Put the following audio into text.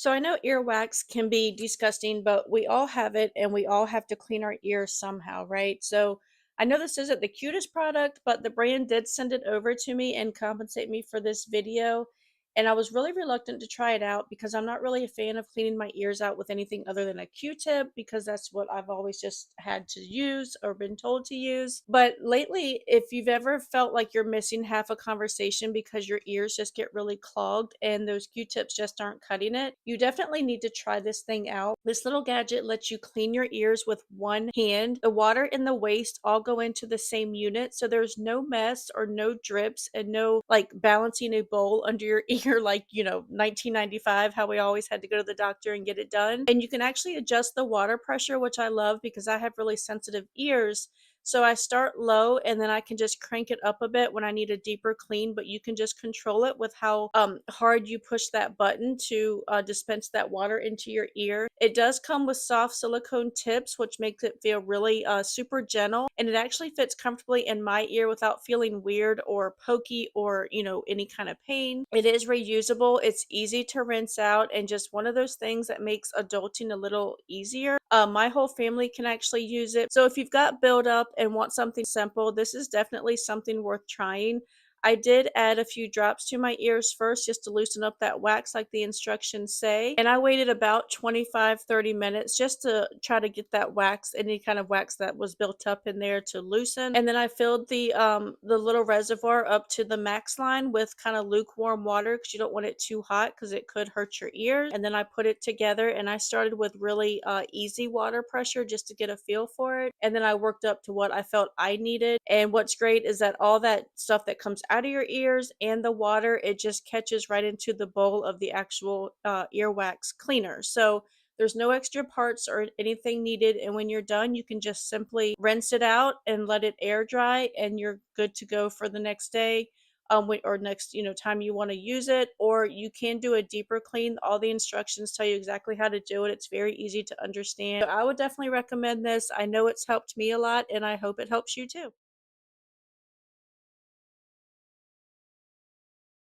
So I know earwax can be disgusting, but we all have it and we all have to clean our ears somehow, right? So I know this isn't the cutest product, but the brand did send it over to me and compensate me for this video. And I was really reluctant to try it out because I'm not really a fan of cleaning my ears out with anything other than a Q-tip because that's what I've always just had to use or been told to use. But lately, if you've ever felt like you're missing half a conversation because your ears just get really clogged and those Q-tips just aren't cutting it, you definitely need to try this thing out. This little gadget lets you clean your ears with one hand. The water and the waste all go into the same unit, so there's no mess or no drips and no like balancing a bowl under your ear like, 1995, how we always had to go to the doctor and get it done. And you can actually adjust the water pressure, which I love because I have really sensitive ears. So I start low and then I can just crank it up a bit when I need a deeper clean, but you can just control it with how hard you push that button to dispense that water into your ear. It does come with soft silicone tips, which makes it feel really super gentle, and it actually fits comfortably in my ear without feeling weird or pokey or, any kind of pain. It is reusable, it's easy to rinse out, and just one of those things that makes adulting a little easier. My whole family can actually use it. So if you've got buildup and want something simple, this is definitely something worth trying. I did add a few drops to my ears first just to loosen up that wax like the instructions say. And I waited about 25-30 minutes just to try to get that wax, any kind of wax that was built up in there to loosen. And then I filled the little reservoir up to the max line with kind of lukewarm water because you don't want it too hot because it could hurt your ears. And then I put it together and I started with really easy water pressure just to get a feel for it. And then I worked up to what I felt I needed. And what's great is that all that stuff that comes out of your ears and the water, it just catches right into the bowl of the actual earwax cleaner. So there's no extra parts or anything needed. And when you're done, you can just simply rinse it out and let it air dry, and you're good to go for the next day. Or next, time you want to use it, or you can do a deeper clean. All the instructions tell you exactly how to do it. It's very easy to understand. So I would definitely recommend this. I know it's helped me a lot, and I hope it helps you too.